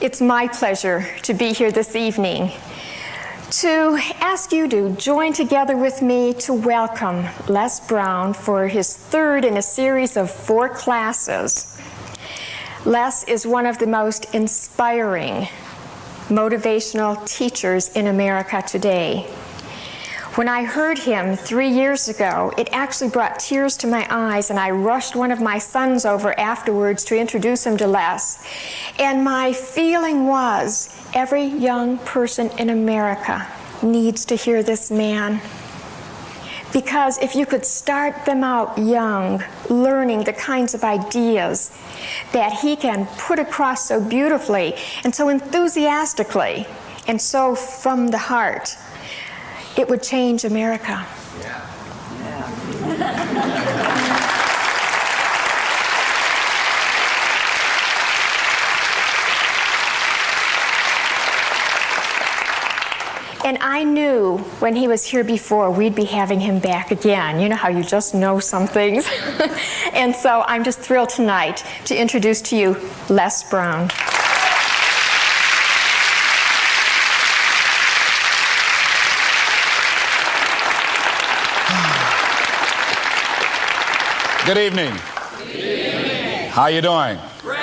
It's my pleasure to be here this evening to ask you to join together with me to welcome Les Brown for his third in a series of 4 classes. Les is one of the most inspiring, motivational teachers in America today. When I heard him 3 years ago, it actually brought tears to my eyes, and I rushed one of my sons over afterwards to introduce him to Les. And my feeling was, every young person in America needs to hear this man. Because if you could start them out young, learning the kinds of ideas that he can put across so beautifully and so enthusiastically and so from the heart, it would change America. And I knew when he was here before, we'd be having him back again. You know how you just know some things? And so I'm just thrilled tonight to introduce to you Les Brown. Good evening. Good evening. How you doing? Great.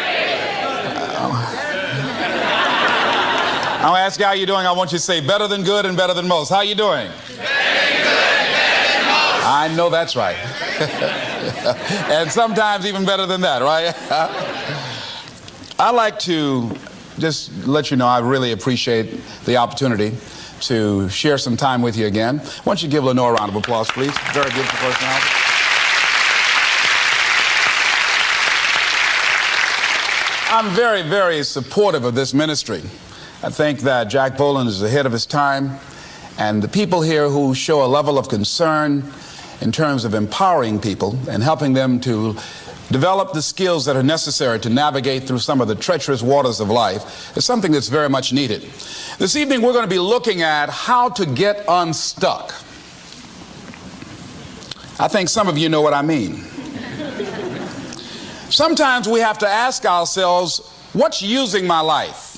I'm gonna ask you how you doing. I want you to say better than good and better than most. How you doing? Better than good and better than most. I know that's right. And sometimes even better than that, right? I'd like to just let you know I really appreciate the opportunity to share some time with you again. Why don't you give Lenore a round of applause, please? Very beautiful personality. I'm very, very supportive of this ministry. I think that Jack Boland is ahead of his time, and the people here who show a level of concern in terms of empowering people and helping them to develop the skills that are necessary to navigate through some of the treacherous waters of life is something that's very much needed. This evening we're going to be looking at how to get unstuck. I think some of you know what I mean. Sometimes we have to ask ourselves, what's using my life?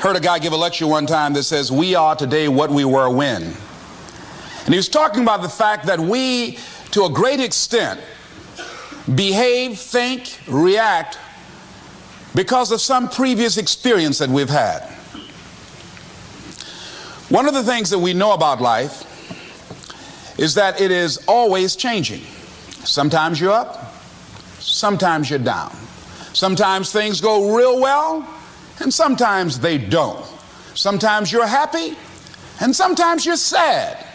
Heard a guy give a lecture one time that says, we are today what we were when. And he was talking about the fact that we, to a great extent, behave, think, react because of some previous experience that we've had. One of the things that we know about life is that it is always changing. Sometimes you're up. Sometimes you're down. Sometimes things go real well, and sometimes they don't. Sometimes you're happy, and sometimes you're sad.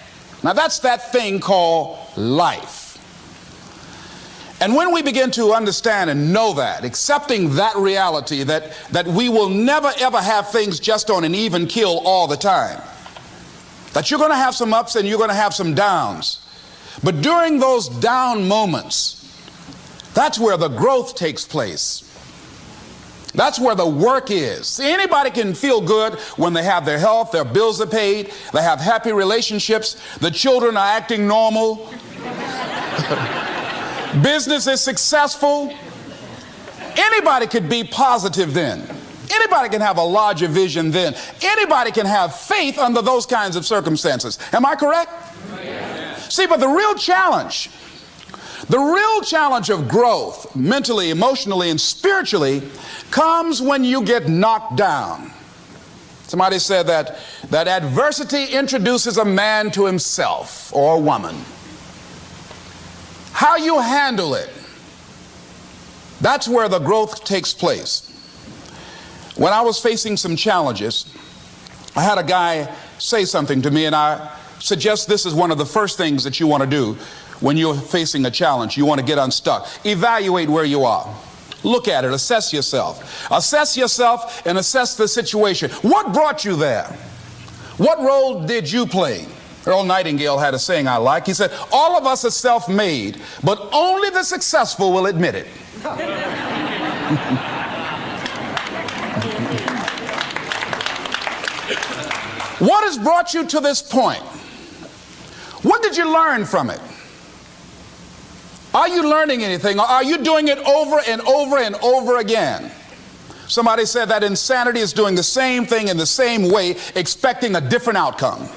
Now that's that thing called life. And when we begin to understand and know that, accepting that reality that we will never ever have things just on an even keel all the time, that you're going to have some ups and you're going to have some downs, but during those down moments, that's where the growth takes place. That's where the work is. See, anybody can feel good when they have their health, their bills are paid, they have happy relationships, the children are acting normal, business is successful. Anybody could be positive then. Anybody can have a larger vision then. Anybody can have faith under those kinds of circumstances. Am I correct? Yes. See, but the real challenge of growth, mentally, emotionally, and spiritually, comes when you get knocked down. Somebody said that adversity introduces a man to himself or a woman. How you handle it, that's where the growth takes place. When I was facing some challenges, I had a guy say something to me, and I suggest this is one of the first things that you want to do when you're facing a challenge. You want to get unstuck. Evaluate where you are. Look at it. Assess yourself. Assess yourself and assess the situation. What brought you there? What role did you play? Earl Nightingale had a saying I like. He said, all of us are self-made, but only the successful will admit it. What has brought you to this point? What did you learn from it? Are you learning anything, or are you doing it over and over and over again? Somebody said that insanity is doing the same thing in the same way, expecting a different outcome.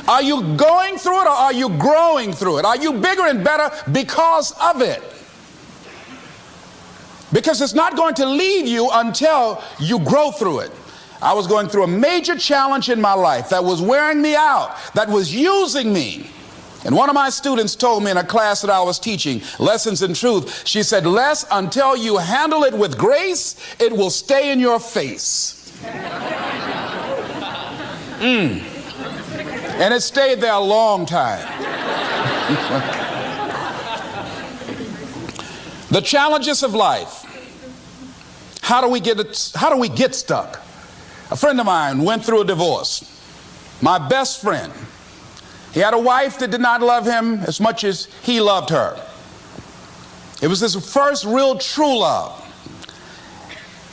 Are you going through it, or are you growing through it? Are you bigger and better because of it? Because it's not going to leave you until you grow through it. I was going through a major challenge in my life that was wearing me out, that was using me. And one of my students told me in a class that I was teaching, Lessons in Truth, she said, Les, until you handle it with grace, it will stay in your face. And it stayed there a long time. The challenges of life. How do we get stuck? A friend of mine went through a divorce. My best friend. He had a wife that did not love him as much as he loved her. It was his first real true love.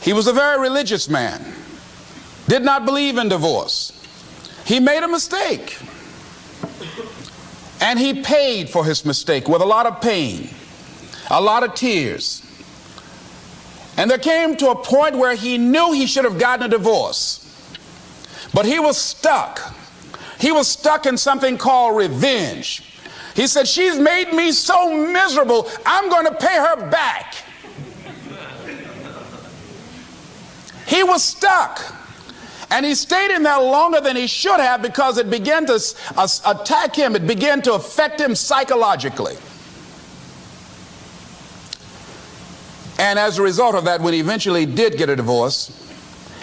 He was a very religious man. Did not believe in divorce. He made a mistake. And he paid for his mistake with a lot of pain, a lot of tears. And there came to a point where he knew he should have gotten a divorce. But he was stuck. He was stuck in something called revenge. He said, she's made me so miserable, I'm going to pay her back. He was stuck. And he stayed in there longer than he should have because it began to attack him. It began to affect him psychologically. And as a result of that, when he eventually did get a divorce,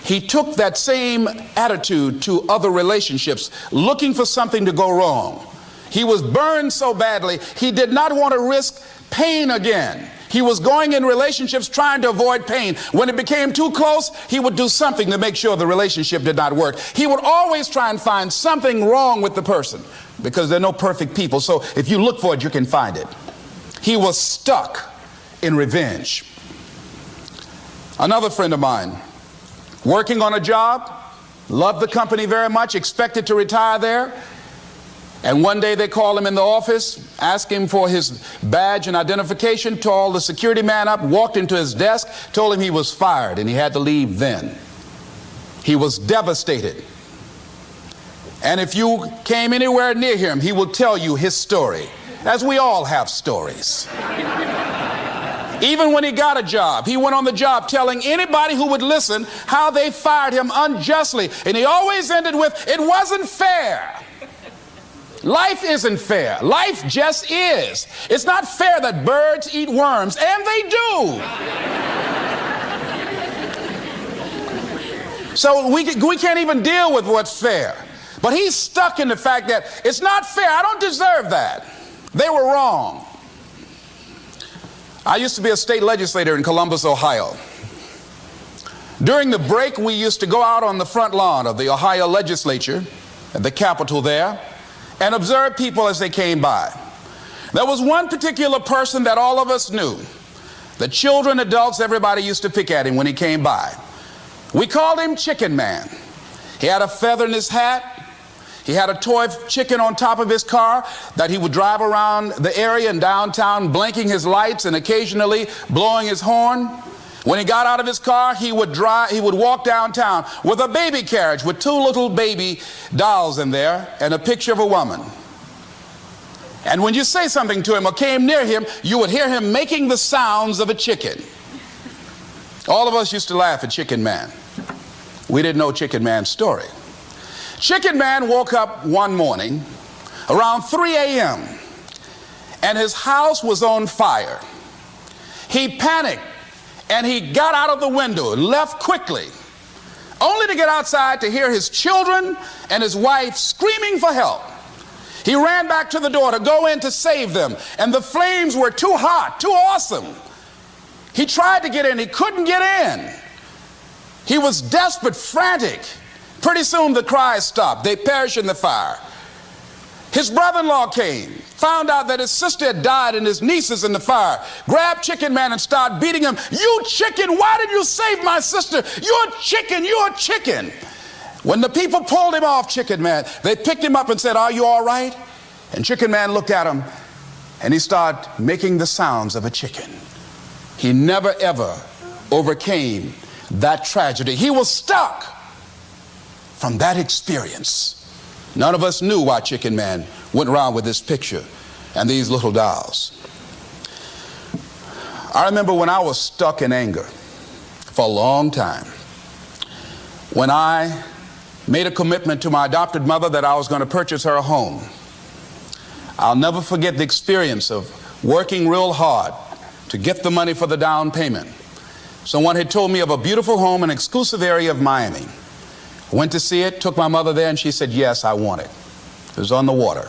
he took that same attitude to other relationships, looking for something to go wrong. He was burned so badly, he did not want to risk pain again. He was going in relationships trying to avoid pain. When it became too close, he would do something to make sure the relationship did not work. He would always try and find something wrong with the person, because there are no perfect people. So if you look for it, you can find it. He was stuck in revenge. Another friend of mine, working on a job, loved the company very much, expected to retire there. And one day they called him in the office, asked him for his badge and identification, called the security man up, walked into his desk, told him he was fired and he had to leave then. He was devastated. And if you came anywhere near him, he will tell you his story, as we all have stories. Even when he got a job, he went on the job telling anybody who would listen how they fired him unjustly. And he always ended with, it wasn't fair. Life isn't fair. Life just is. It's not fair that birds eat worms, and they do. So we can't even deal with what's fair. But he's stuck in the fact that it's not fair. I don't deserve that. They were wrong. I used to be a state legislator in Columbus, Ohio. During the break, we used to go out on the front lawn of the Ohio legislature, at the Capitol there, and observe people as they came by. There was one particular person that all of us knew. The children, adults, everybody used to pick at him when he came by. We called him Chicken Man. He had a feather in his hat. He had a toy chicken on top of his car that he would drive around the area in downtown, blinking his lights and occasionally blowing his horn. When he got out of his car, he would walk downtown with a baby carriage with two little baby dolls in there and a picture of a woman. And when you say something to him or came near him, you would hear him making the sounds of a chicken. All of us used to laugh at Chicken Man. We didn't know Chicken Man's story. Chicken Man woke up one morning around 3 a.m. and his house was on fire. He panicked and he got out of the window and left quickly, only to get outside to hear his children and his wife screaming for help. He ran back to the door to go in to save them, and the flames were too hot, too awesome. He tried to get in, he couldn't get in. He was desperate, frantic. Pretty soon the cries stopped. They perished in the fire. His brother-in-law came, found out that his sister had died and his nieces in the fire, grabbed Chicken Man and started beating him. You chicken, why did you save my sister? You're a chicken, you're a chicken. When the people pulled him off Chicken Man, they picked him up and said, are you all right? And Chicken Man looked at him and he started making the sounds of a chicken. He never ever overcame that tragedy. He was stuck from that experience. None of us knew why Chicken Man went around with this picture and these little dolls. I remember when I was stuck in anger for a long time, when I made a commitment to my adopted mother that I was going to purchase her a home. I'll never forget the experience of working real hard to get the money for the down payment. Someone had told me of a beautiful home in an exclusive area of Miami. I went to see it, took my mother there, and she said, yes, I want it. It was on the water.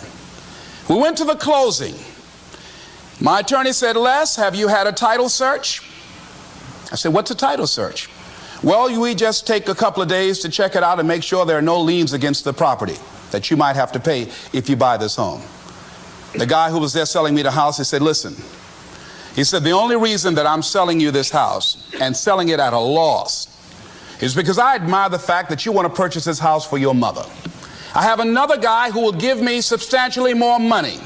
We went to the closing. My attorney said, Les, have you had a title search? I said, what's a title search? Well, we just take a couple of days to check it out and make sure there are no liens against the property that you might have to pay if you buy this home. The guy who was there selling me the house, he said, listen, he said, the only reason that I'm selling you this house and selling it at a loss is because I admire the fact that you want to purchase this house for your mother. I have another guy who will give me substantially more money,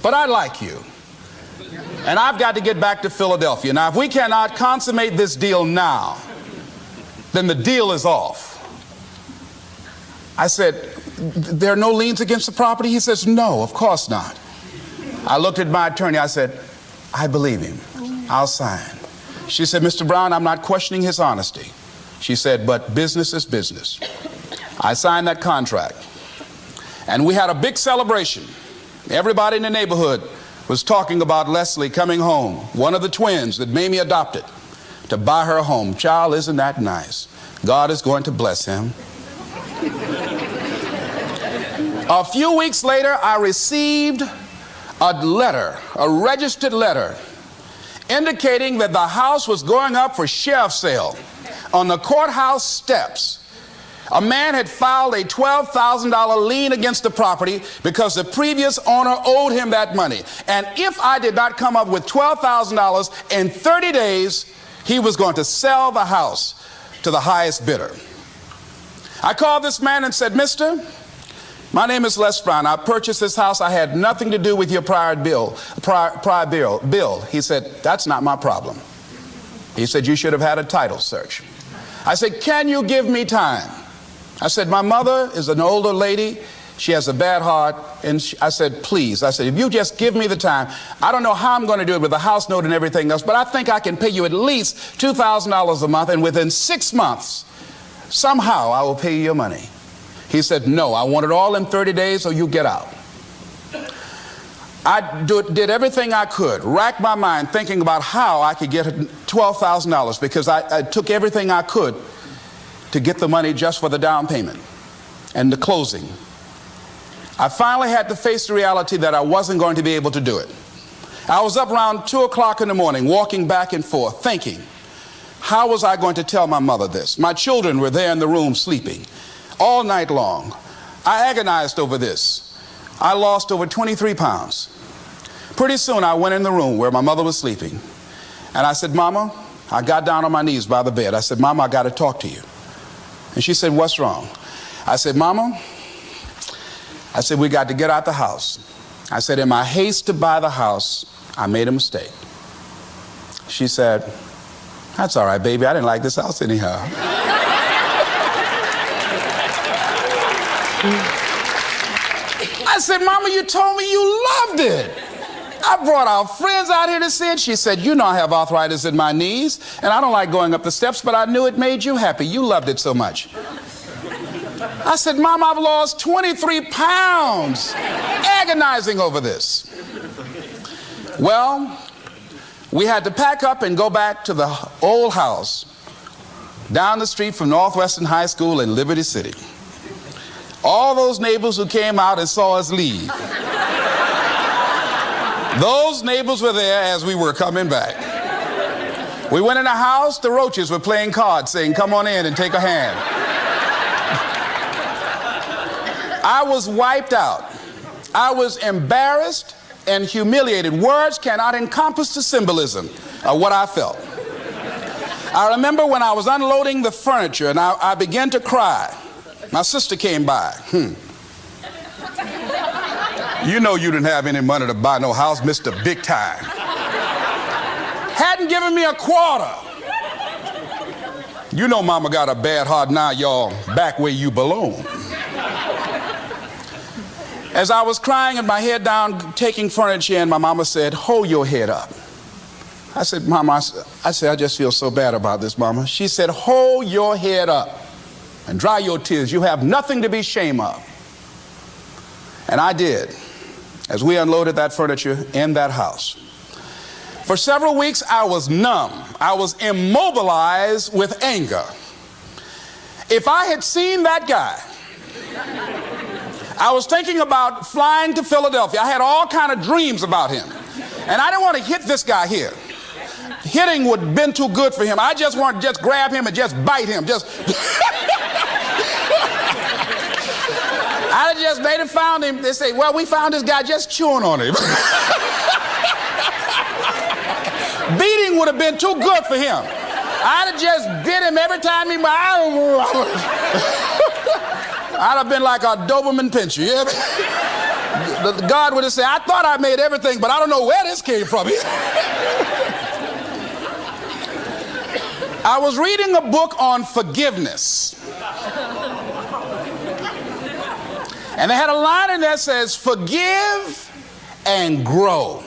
but I like you. And I've got to get back to Philadelphia. Now, if we cannot consummate this deal now, then the deal is off. I said, there are no liens against the property? He says, no, of course not. I looked at my attorney. I said, I believe him. I'll sign. She said, Mr. Brown, I'm not questioning his honesty. She said, but business is business. I signed that contract. And we had a big celebration. Everybody in the neighborhood was talking about Leslie coming home, one of the twins that Mamie adopted, to buy her a home. Child, isn't that nice? God is going to bless him. A few weeks later, I received a letter, a registered letter, indicating that the house was going up for sheriff's sale on the courthouse steps. A man had filed a $12,000 lien against the property because the previous owner owed him that money. And if I did not come up with $12,000 in 30 days, he was going to sell the house to the highest bidder. I called this man and said, Mister, my name is Les Brown. I purchased this house. I had nothing to do with your prior bill. He said, that's not my problem. He said, you should have had a title search. I said, can you give me time? I said, my mother is an older lady. She has a bad heart. And I said, please. I said, if you just give me the time, I don't know how I'm going to do it with the house note and everything else, but I think I can pay you at least $2,000 a month, and within 6 months, somehow I will pay you your money. He said, no, I want it all in 30 days or you get out. I did everything I could, racked my mind thinking about how I could get $12,000 because I took everything I could to get the money just for the down payment and the closing. I finally had to face the reality that I wasn't going to be able to do it. I was up around 2 o'clock in the morning walking back and forth thinking, how was I going to tell my mother this? My children were there in the room sleeping all night long. I agonized over this. I lost over 23 pounds. Pretty soon I went in the room where my mother was sleeping and I said, Mama, I got down on my knees by the bed. I said, Mama, I got to talk to you. And she said, what's wrong? I said, Mama, I said, we got to get out the house. I said, in my haste to buy the house, I made a mistake. She said, that's all right, baby. I didn't like this house anyhow. I said, Mama, you told me you loved it. I brought our friends out here to see it. She said, you know I have arthritis in my knees, and I don't like going up the steps, but I knew it made you happy. You loved it so much. I said, Mom, I've lost 23 pounds agonizing over this. Well, we had to pack up and go back to the old house down the street from Northwestern High School in Liberty City. All those neighbors who came out and saw us leave, those neighbors were there as we were coming back. We went in the house, the roaches were playing cards saying, come on in and take a hand. I was wiped out. I was embarrassed and humiliated. Words cannot encompass the symbolism of what I felt. I remember when I was unloading the furniture and I began to cry. My sister came by. You know you didn't have any money to buy no house, Mr. Big Time. hadn't given me a quarter. You know mama got a bad heart now, y'all, back where you belong. As I was crying and my head down, taking furniture in, my mama said, hold your head up. I said, Mama, I just feel so bad about this, Mama. She said, hold your head up and dry your tears. You have nothing to be ashamed of. And I did, as we unloaded that furniture in that house. For several weeks, I was numb. I was immobilized with anger. If I had seen that guy, I was thinking about flying to Philadelphia. I had all kind of dreams about him. And I didn't want to hit this guy here. Hitting would have been too good for him. I just wanted to just grab him and just bite him. I just made it, found him. They say, well, we found this guy just chewing on him. Beating would have been too good for him. I'd have just bit him every time he... I'd have been like a Doberman Pinscher. Yeah? God would have said, I thought I made everything, but I don't know where this came from. I was reading a book on forgiveness. And they had a line in there that says, forgive and grow.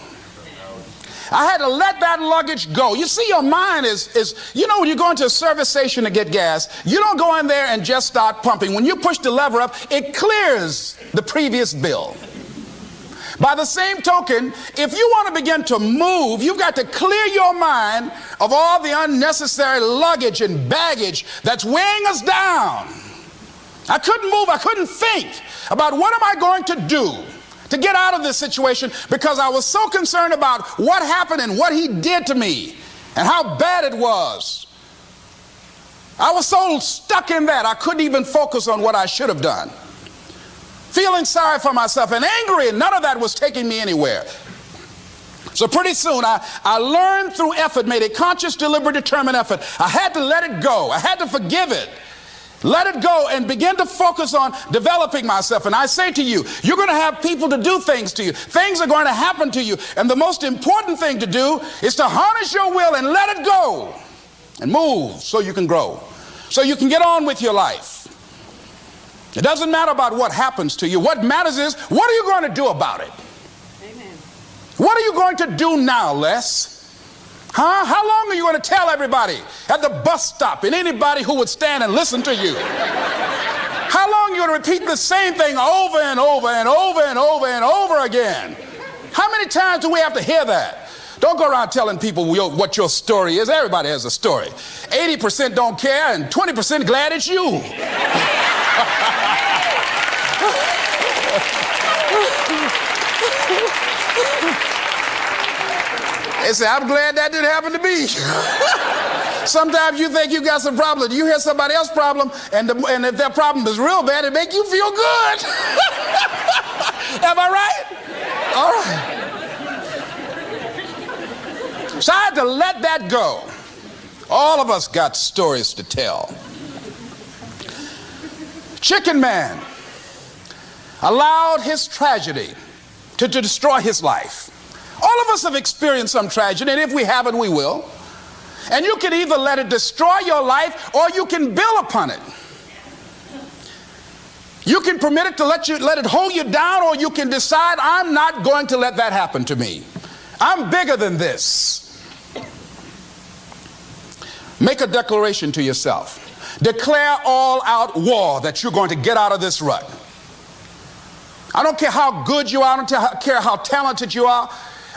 I had to let that luggage go. You see, your mind is you know, when you go into a service station to get gas, you don't go in there and just start pumping. When you push the lever up, it clears the previous bill. By the same token, if you want to begin to move, you've got to clear your mind of all the unnecessary luggage and baggage that's weighing us down. I couldn't move. I couldn't think about what am I going to do to get out of this situation, because I was so concerned about what happened and what he did to me and how bad it was. I was so stuck in that I couldn't even focus on what I should have done. Feeling sorry for myself and angry, and none of that was taking me anywhere. So pretty soon I learned through effort, made a conscious, deliberate, determined effort. I had to let it go. I had to forgive it. Let it go and begin to focus on developing myself. And I say to you, you're going to have people to do things to you. Things are going to happen to you. And the most important thing to do is to harness your will and let it go and move so you can grow, so you can get on with your life. It doesn't matter about what happens to you. What matters is, what are you going to do about it? Amen. What are you going to do now, Les? Huh? How long are you going to tell everybody at the bus stop and anybody who would stand and listen to you? How long are you going to repeat the same thing over and over and over and over and over again? How many times do we have to hear that? Don't go around telling people what your story is. Everybody has a story. 80% don't care and 20% glad it's you. They say, I'm glad that didn't happen to me. Sometimes you think you got some problem. You hear somebody else's problem, and if their problem is real bad, it make you feel good. Am I right? All right. So I had to let that go. All of us got stories to tell. Chicken Man allowed his tragedy to destroy his life. All of us have experienced some tragedy, and if we haven't, we will. And you can either let it destroy your life, or you can build upon it. You can permit it to let it hold you down, or you can decide, I'm not going to let that happen to me. I'm bigger than this. Make a declaration to yourself. Declare all-out war that you're going to get out of this rut. I don't care how good you are. I don't care how talented you are.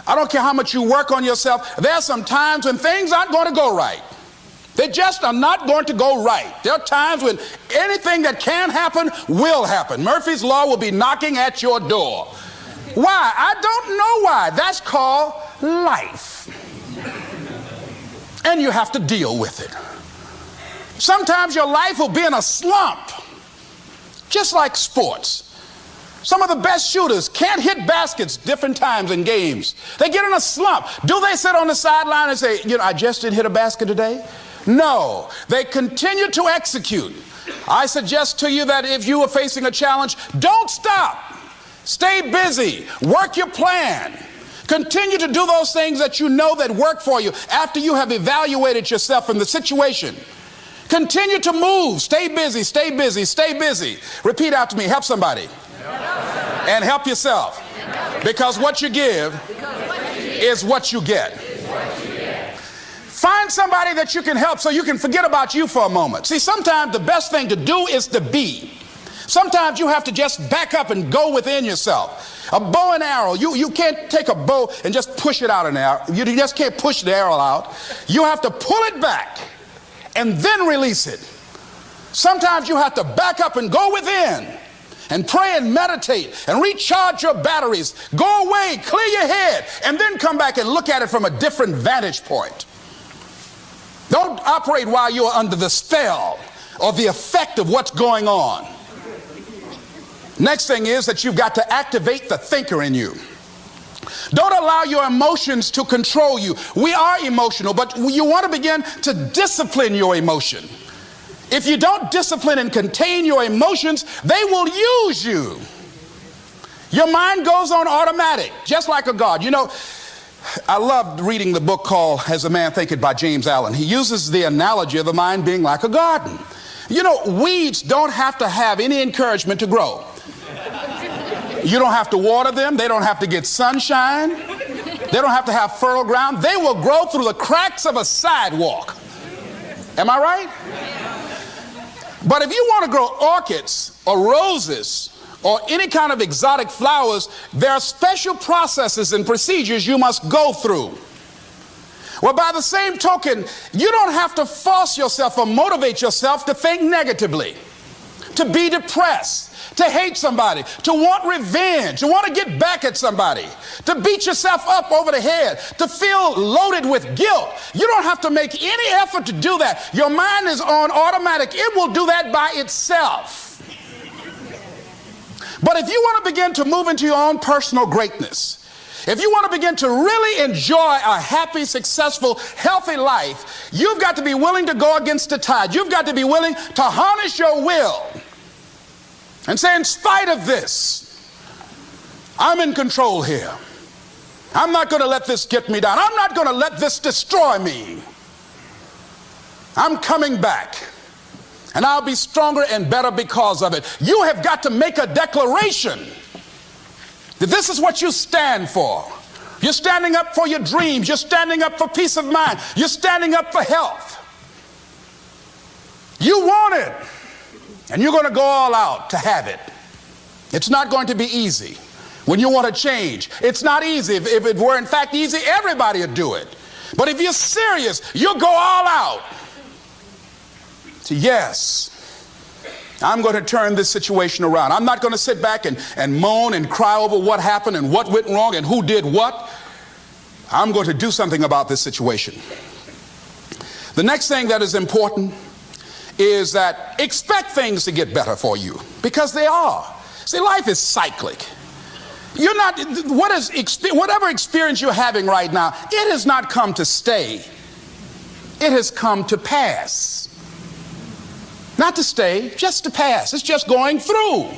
I don't care how much you work on yourself. There are some times when things aren't going to go right. They just are not going to go right. There are times when anything that can happen will happen. Murphy's Law will be knocking at your door. Why? I don't know why. That's called life. And you have to deal with it. Sometimes your life will be in a slump, just like sports. Some of the best shooters can't hit baskets different times in games. They get in a slump. Do they sit on the sideline and say, I just didn't hit a basket today? No, they continue to execute. I suggest to you that if you are facing a challenge, don't stop. Stay busy. Work your plan. Continue to do those things that you know that work for you after you have evaluated yourself in the situation. Continue to move. Stay busy, stay busy, stay busy. Repeat after me. Help somebody. And help yourself. Because what you give is what you get. Find somebody that you can help so you can forget about you for a moment. See, sometimes the best thing to do is to be. Sometimes you have to just back up and go within yourself. A bow and arrow, you can't take a bow and just push it out an arrow. You just can't push the arrow out. You have to pull it back and then release it. Sometimes you have to back up and go within and pray and meditate and recharge your batteries. Go away, clear your head, and then come back and look at it from a different vantage point. Don't operate while you're under the spell or the effect of what's going on. Next thing is that you've got to activate the thinker in you. Don't allow your emotions to control you. We are emotional, but you want to begin to discipline your emotion. If you don't discipline and contain your emotions, they will use you. Your mind goes on automatic, just like a God. You know, I loved reading the book called As a Man Thinketh by James Allen. He uses the analogy of the mind being like a garden. You know, weeds don't have to have any encouragement to grow. You don't have to water them. They don't have to get sunshine. They don't have to have fertile ground. They will grow through the cracks of a sidewalk. Am I right? But if you want to grow orchids or roses or any kind of exotic flowers, there are special processes and procedures you must go through. Well, by the same token, you don't have to force yourself or motivate yourself to think negatively, to be depressed, to hate somebody, to want revenge, to want to get back at somebody, to beat yourself up over the head, to feel loaded with guilt. You don't have to make any effort to do that. Your mind is on automatic. It will do that by itself. But if you want to begin to move into your own personal greatness, if you want to begin to really enjoy a happy, successful, healthy life, you've got to be willing to go against the tide. You've got to be willing to harness your will and say, in spite of this, I'm in control here. I'm not going to let this get me down. I'm not going to let this destroy me. I'm coming back, and I'll be stronger and better because of it. You have got to make a declaration that this is what you stand for. You're standing up for your dreams. You're standing up for peace of mind. You're standing up for health. You want it, and you're going to go all out to have it. It's not going to be easy. When you want to change, it's not easy. If it were in fact easy, everybody would do it. But if you're serious, you'll go all out. So yes, I'm going to turn this situation around. I'm not going to sit back and moan and cry over what happened and what went wrong and who did what. I'm going to do something about this situation. The next thing that is important is that expect things to get better for you, because they are. See, life is cyclic. You're not, whatever experience you're having right now, it has not come to stay. It has come to pass. Not to stay, just to pass. It's just going through.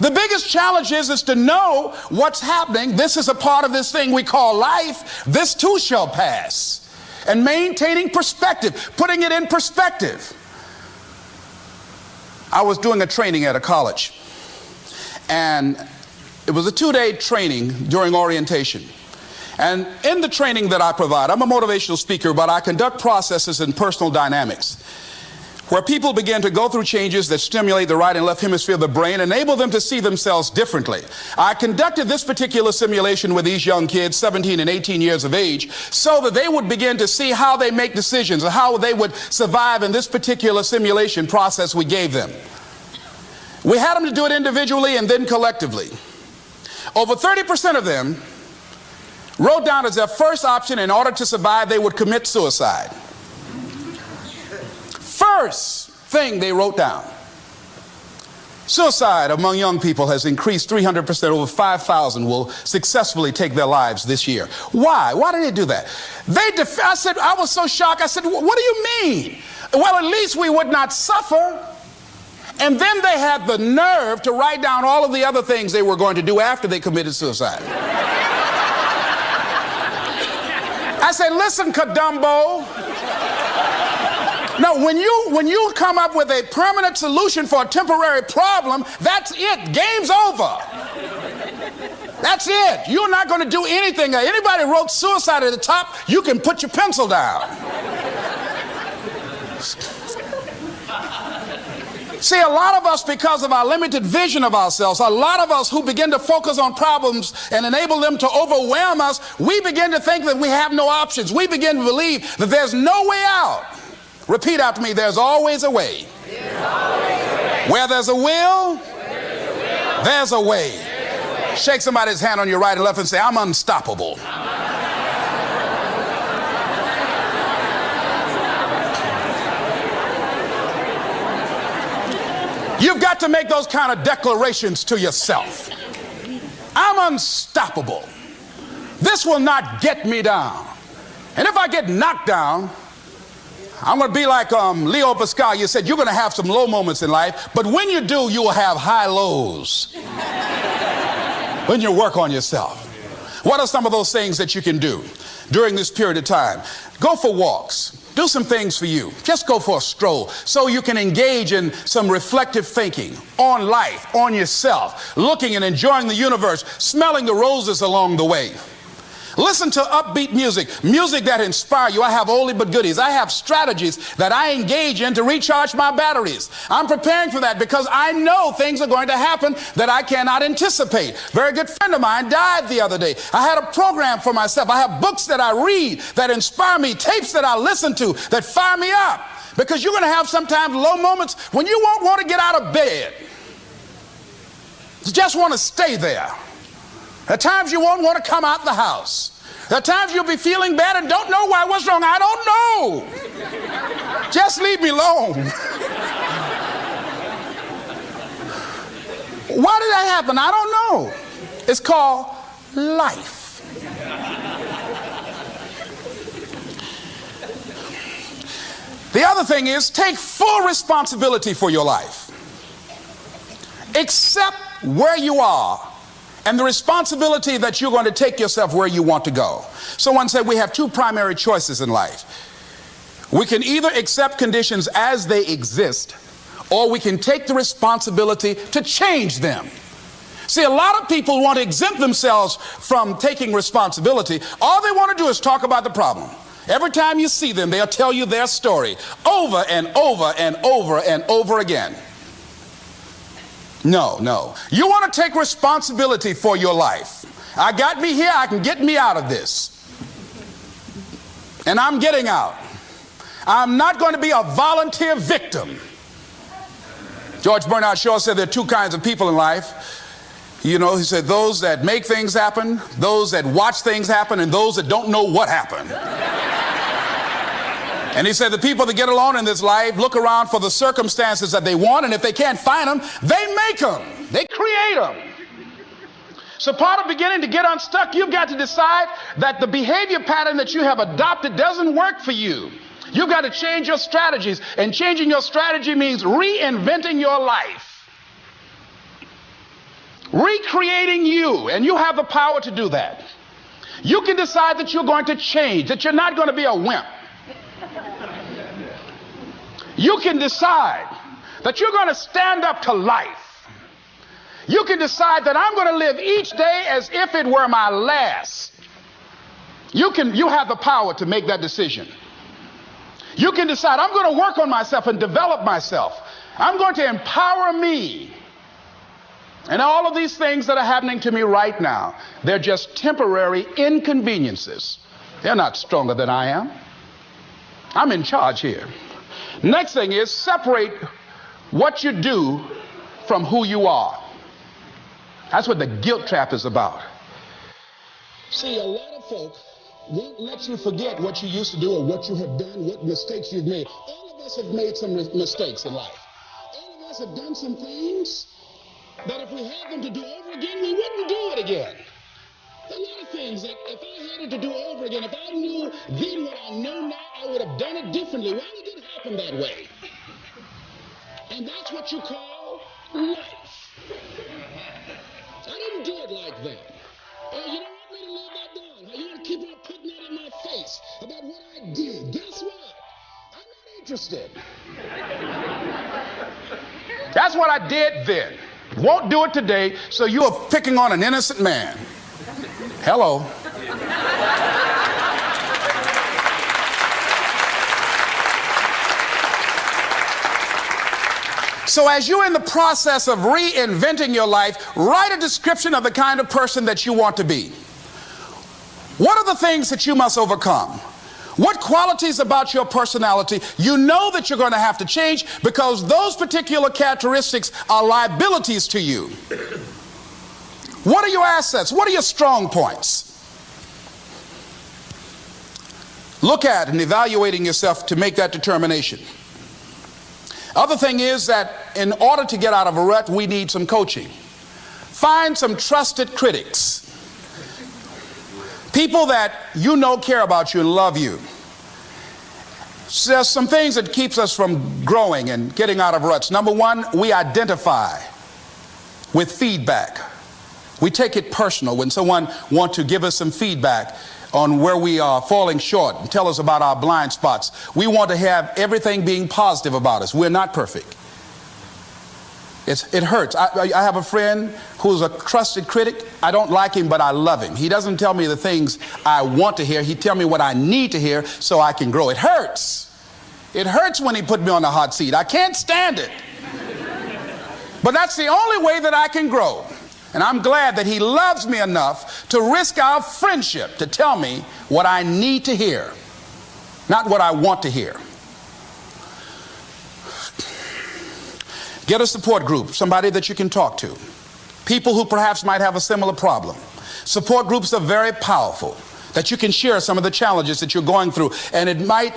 The biggest challenge is to know what's happening. This is a part of this thing we call life. This too shall pass. And maintaining perspective, putting it in perspective. I was doing a training at a college, and it was a 2-day training during orientation. And in the training that I provide, I'm a motivational speaker, but I conduct processes in personal dynamics, where people begin to go through changes that stimulate the right and left hemisphere of the brain, enable them to see themselves differently. I conducted this particular simulation with these young kids, 17 and 18 years of age, so that they would begin to see how they make decisions and how they would survive in this particular simulation process we gave them. We had them to do it individually and then collectively. Over 30% of them wrote down as their first option, in order to survive, they would commit suicide. First thing they wrote down. Suicide among young people has increased 300%. Over 5,000 will successfully take their lives this year. Why? Why did they do that? I said, I was so shocked. I said, what do you mean? Well, at least we would not suffer. And then they had the nerve to write down all of the other things they were going to do after they committed suicide. I say, listen, Kadumbo. No, when you come up with a permanent solution for a temporary problem, that's it. Game's over. That's it. You're not going to do anything. Anybody wrote suicide at the top, you can put your pencil down. See, a lot of us, because of our limited vision of ourselves, a lot of us who begin to focus on problems and enable them to overwhelm us, we begin to think that we have no options. We begin to believe that there's no way out. Repeat after me, there's always a way. Where there's a will, there's a way. Shake somebody's hand on your right and left and say, I'm unstoppable. You've got to make those kind of declarations to yourself. I'm unstoppable. This will not get me down. And if I get knocked down, I'm going to be like Leo Pascal. You said you're going to have some low moments in life, but when you do, you will have high lows when you work on yourself. What are some of those things that you can do during this period of time? Go for walks. Do some things for you. Just go for a stroll so you can engage in some reflective thinking on life, on yourself, looking and enjoying the universe, smelling the roses along the way. Listen to upbeat music, music that inspires you. I have oldie but goodies. I have strategies that I engage in to recharge my batteries. I'm preparing for that because I know things are going to happen that I cannot anticipate. A very good friend of mine died the other day. I had a program for myself. I have books that I read that inspire me, tapes that I listen to that fire me up. Because you're going to have sometimes low moments when you won't want to get out of bed. You just want to stay there. At times you won't want to come out the house. At times you'll be feeling bad and don't know why. What's wrong? I don't know. Just leave me alone. Why did that happen? I don't know. It's called life. The other thing is take full responsibility for your life. Accept where you are and the responsibility that you're going to take yourself where you want to go. Someone said we have two primary choices in life. We can either accept conditions as they exist, or we can take the responsibility to change them. See, a lot of people want to exempt themselves from taking responsibility. All they want to do is talk about the problem. Every time you see them, they'll tell you their story over and over and over and over again. No, no. You want to take responsibility for your life. I got me here, I can get me out of this. And I'm getting out. I'm not going to be a volunteer victim. George Bernard Shaw said there are two kinds of people in life. You know, he said those that make things happen, those that watch things happen, and those that don't know what happened. And he said the people that get along in this life look around for the circumstances that they want, and if they can't find them, they make them. They create them. So part of beginning to get unstuck, you've got to decide that the behavior pattern that you have adopted doesn't work for you. You've got to change your strategies, and changing your strategy means reinventing your life. Recreating you, and you have the power to do that. You can decide that you're going to change, that you're not going to be a wimp. You can decide that you're going to stand up to life. You can decide that I'm going to live each day as if it were my last. You have the power to make that decision. You can decide I'm going to work on myself and develop myself. I'm going to empower me. And all of these things that are happening to me right now, they're just temporary inconveniences. They're not stronger than I am. I'm in charge here. Next thing is separate what you do from who you are. That's what the guilt trap is about. See, a lot of folk won't let you forget what you used to do or what you have done, what mistakes you've made. All of us have made some mistakes in life. All of us have done some things that if we had them to do over again, we wouldn't do it again. There are a lot of things that if I had it to do over again, if I knew then what I know now, I would have done it differently. Why did it happen that way? And that's what you call life. I didn't do it like that. Oh, you don't want me to live that down. You want to keep on putting that in my face. interested. That's what I did then. Won't do it today, so you are picking on an innocent man. Hello. So as you're in the process of reinventing your life, write a description of the kind of person that you want to be. What are the things that you must overcome? What qualities about your personality you know that you're going to have to change because those particular characteristics are liabilities to you? What are your assets? What are your strong points? Look at and evaluating yourself to make that determination. Other thing is that in order to get out of a rut, we need some coaching. Find some trusted critics. People that you know care about you and love you. So there's some things that keeps us from growing and getting out of ruts. Number one, we identify with feedback. We take it personal when someone wants to give us some feedback on where we are falling short and tell us about our blind spots. We want to have everything being positive about us. We're not perfect. It hurts. I have a friend who's a trusted critic. I don't like him, but I love him. He doesn't tell me the things I want to hear. He tells me what I need to hear so I can grow. It hurts. It hurts when he put me on the hot seat. I can't stand it. But that's the only way that I can grow. And I'm glad that he loves me enough to risk our friendship to tell me what I need to hear, not what I want to hear. Get a support group, somebody that you can talk to. People who perhaps might have a similar problem. Support groups are very powerful, that you can share some of the challenges that you're going through. And it might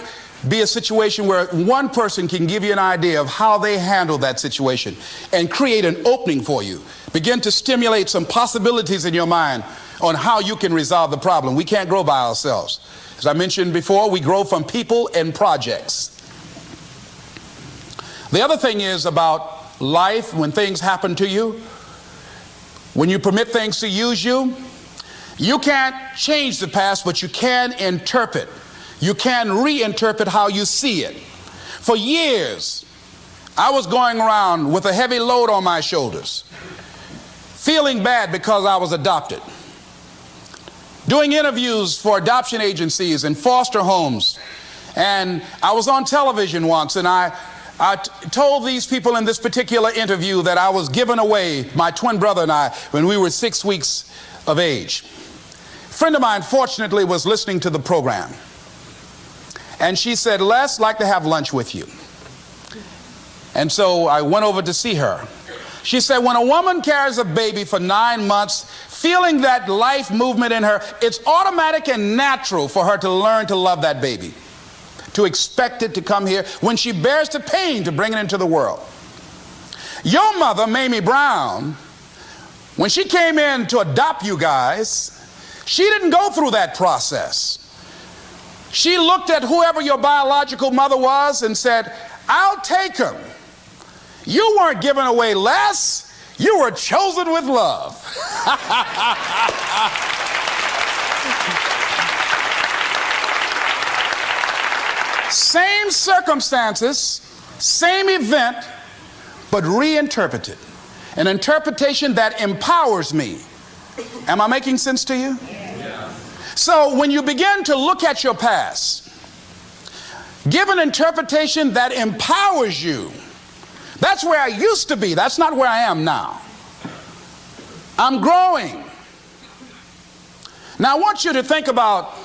be a situation where one person can give you an idea of how they handle that situation and create an opening for you. Begin to stimulate some possibilities in your mind on how you can resolve the problem. We can't grow by ourselves. As I mentioned before, we grow from people and projects. The other thing is about life, when things happen to you, when you permit things to use you, you can't change the past, but you can interpret. You can reinterpret how you see it. For years, I was going around with a heavy load on my shoulders, feeling bad because I was adopted, doing interviews for adoption agencies and foster homes. And I was on television once, and I told these people in this particular interview that I was given away, my twin brother and I, when we were 6 weeks of age. A friend of mine, fortunately, was listening to the program. And she said, Les, I'd like to have lunch with you. And so I went over to see her. She said, when a woman carries a baby for 9 months, feeling that life movement in her, it's automatic and natural for her to learn to love that baby, to expect it to come here when she bears the pain to bring it into the world. Your mother, Mamie Brown, when she came in to adopt you guys, she didn't go through that process. She looked at whoever your biological mother was and said, I'll take him. You weren't given away less. You were chosen with love. Same circumstances, same event, but reinterpreted. An interpretation that empowers me. Am I making sense to you? Yeah. So when you begin to look at your past, give an interpretation that empowers you. That's where I used to be. That's not where I am now. I'm growing. Now I want you to think about,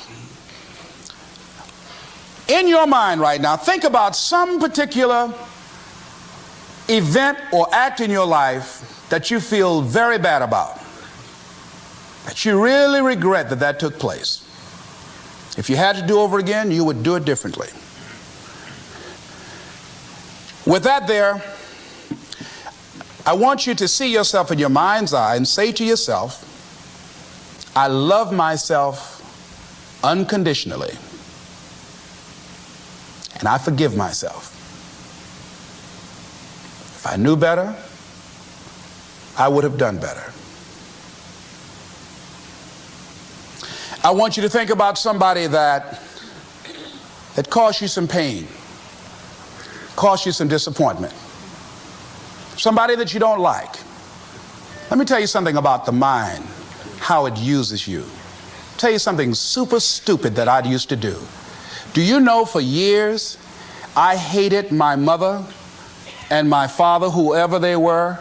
in your mind right now, think about some particular event or act in your life that you feel very bad about, that you really regret that took place. If you had to do over again, you would do it differently. With that there, I want you to see yourself in your mind's eye and say to yourself, I love myself unconditionally, and I forgive myself. If I knew better, I would have done better. I want you to think about somebody that caused you some pain. cost you some disappointment. Somebody that you don't like. Let me tell you something about the mind, how it uses you. Tell you something super stupid that I used to do. Do you know for years I hated my mother and my father, whoever they were,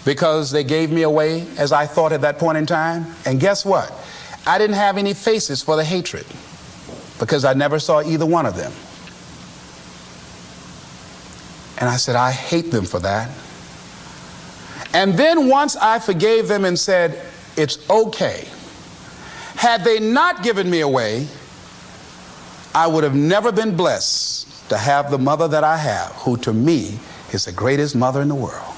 because they gave me away as I thought at that point in time? And guess what? I didn't have any faces for the hatred because I never saw either one of them. And I said, I hate them for that. And then once I forgave them and said, it's okay, had they not given me away, I would have never been blessed to have the mother that I have, who to me is the greatest mother in the world.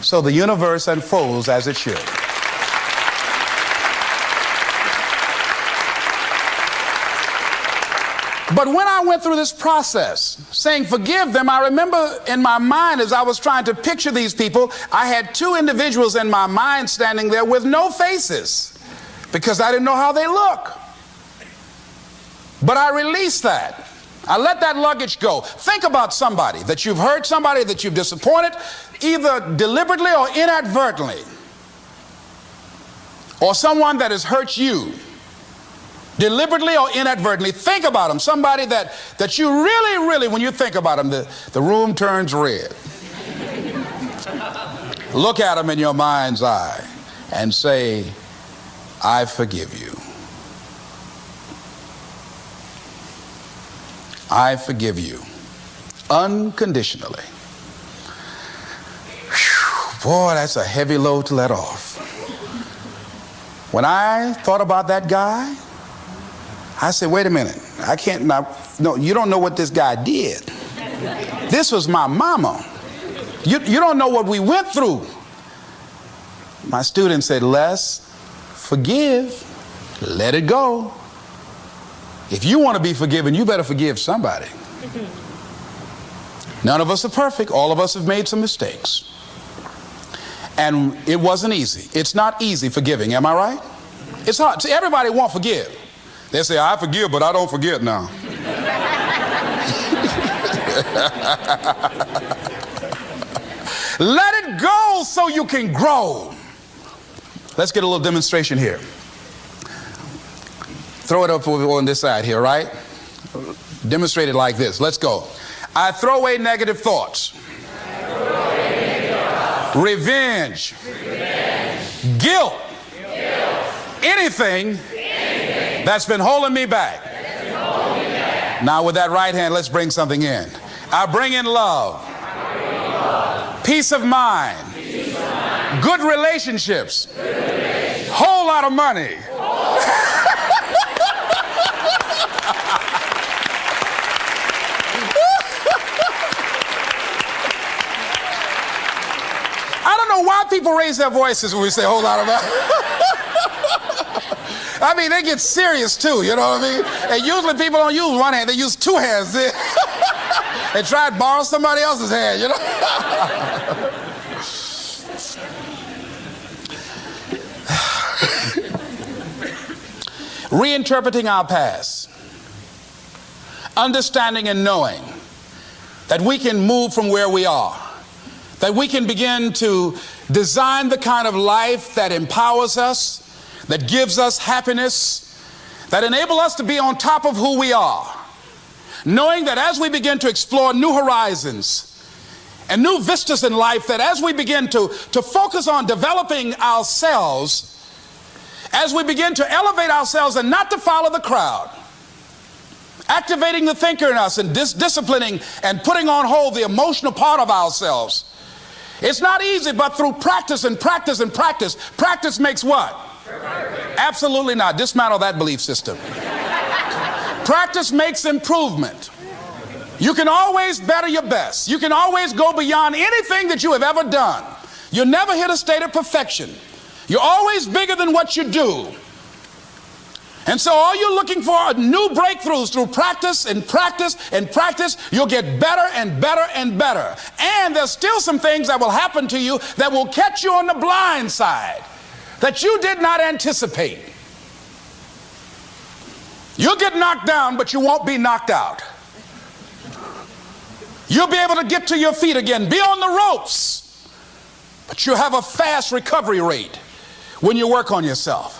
So the universe unfolds as it should. But when I went through this process, saying forgive them, I remember in my mind as I was trying to picture these people, I had two individuals in my mind standing there with no faces because I didn't know how they look. But I released that. I let that luggage go. Think about somebody that you've hurt, somebody that you've disappointed, either deliberately or inadvertently, or someone that has hurt you deliberately or inadvertently. Think about them. Somebody that you really, when you think about them, the room turns red. Look at them in your mind's eye and say, I forgive you. I forgive you unconditionally. Whew, boy, that's a heavy load to let off. When I thought about that guy, I said, wait a minute, I can't, no, you don't know what this guy did. This was my mama. You don't know what we went through. My student said, Les, forgive, let it go. If you want to be forgiven, you better forgive somebody. None of us are perfect. All of us have made some mistakes. And it wasn't easy. It's not easy forgiving, am I right? It's hard. See, everybody won't forgive. They say, I forgive, but I don't forget now. Let it go so you can grow. Let's get a little demonstration here. Throw it up on this side here, right? Demonstrate it like this. Let's go. I throw away negative thoughts. Revenge. Guilt. Anything that's been holding me back. Now with that right hand, let's bring something in. I bring in love. Peace of mind. Good relationships. Whole lot of money. I don't know why people raise their voices when we say a whole lot of money. I mean, they get serious too, you know what I mean? And usually people don't use one hand, they use two hands. They try to borrow somebody else's hand, you know? Reinterpreting our past. Understanding and knowing that we can move from where we are. That we can begin to design the kind of life that empowers us, that gives us happiness, that enable us to be on top of who we are. Knowing that as we begin to explore new horizons and new vistas in life, that as we begin to focus on developing ourselves, as we begin to elevate ourselves and not to follow the crowd, activating the thinker in us and disciplining and putting on hold the emotional part of ourselves. It's not easy, but through practice and practice and practice, practice makes what? Absolutely not. Dismantle that belief system. Practice makes improvement. You can always better your best. You can always go beyond anything that you have ever done. You'll never hit a state of perfection. You're always bigger than what you do. And so all you're looking for are new breakthroughs through practice and practice and practice. You'll get better and better and better. And there's still some things that will happen to you that will catch you on the blind side that you did not anticipate. You'll get knocked down, but you won't be knocked out. You'll be able to get to your feet again, be on the ropes, but you'll have a fast recovery rate when you work on yourself.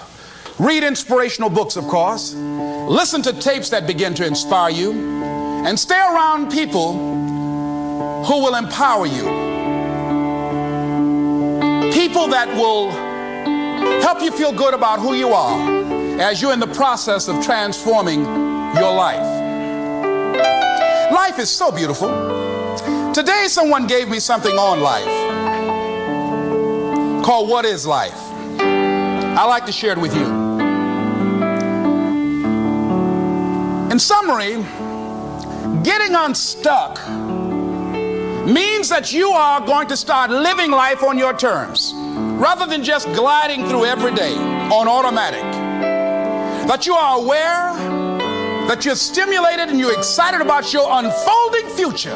Read inspirational books, of course. Listen to tapes that begin to inspire you, and stay around people who will empower you. People that will help you feel good about who you are as you're in the process of transforming your life. Life is so beautiful. Today someone gave me something on life called What is Life? I'd like to share it with you. In summary, getting unstuck means that you are going to start living life on your terms rather than just gliding through every day on automatic. That you are aware, that you're stimulated and you're excited about your unfolding future,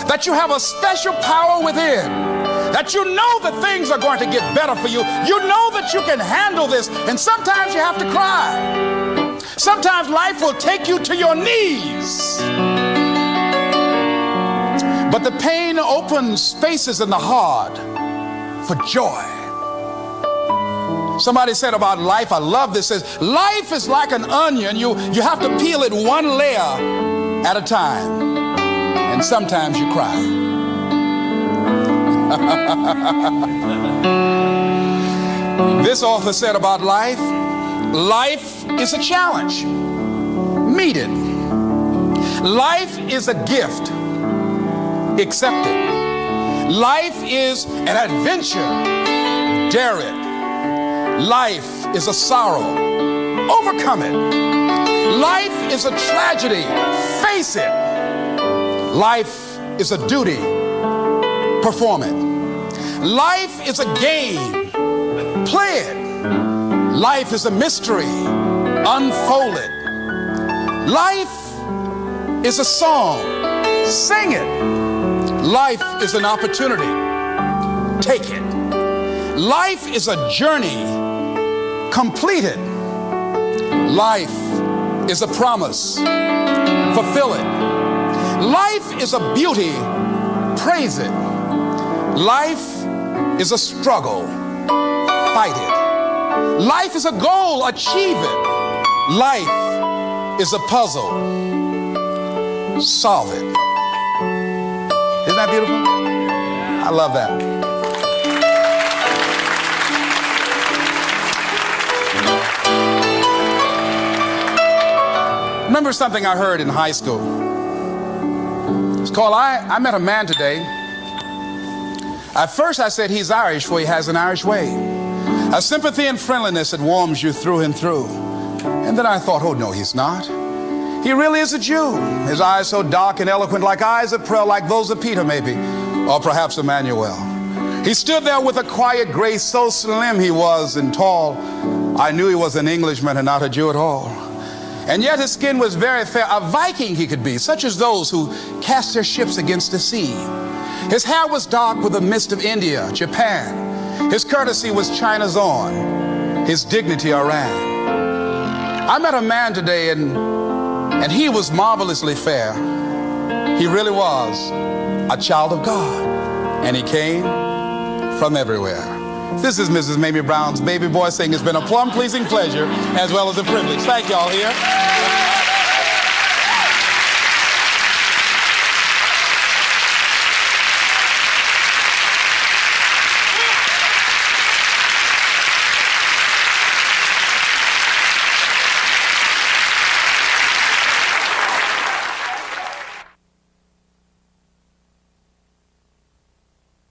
that you have a special power within, that you know that things are going to get better for you. You know that you can handle this, and sometimes you have to cry. Sometimes life will take you to your knees. But the pain opens spaces in the heart for joy. Somebody said about life, I love this, says life is like an onion. You have to peel it one layer at a time. And sometimes you cry. This author said about life, life is a challenge. Meet it. Life is a gift. Accept it. Life is an adventure. Dare it. Life is a sorrow. Overcome it. Life is a tragedy. Face it. Life is a duty. Perform it. Life is a game. Play it. Life is a mystery. Unfold it. Life is a song. Sing it. Life is an opportunity. Take it. Life is a journey. Complete it. Life is a promise. Fulfill it. Life is a beauty. Praise it. Life is a struggle. Fight it. Life is a goal. Achieve it. Life is a puzzle. Solve it. Isn't that beautiful? I love that. Remember something I heard in high school. It's called, I met a man today. At first I said he's Irish, for he has an Irish way. A sympathy and friendliness that warms you through and through. And then I thought, oh no, he's not. He really is a Jew. His eyes so dark and eloquent, like eyes of pearl, like those of Peter maybe, or perhaps Emmanuel. He stood there with a quiet grace, so slim he was and tall. I knew he was an Englishman and not a Jew at all. And yet his skin was very fair, a Viking he could be, such as those who cast their ships against the sea. His hair was dark with the mist of India, Japan. His courtesy was China's own, his dignity Iran. I met a man today and he was marvelously fair. He really was a child of God, and he came from everywhere. This is Mrs. Mamie Brown's baby boy saying it's been a plum-pleasing pleasure as well as a privilege. Thank y'all here.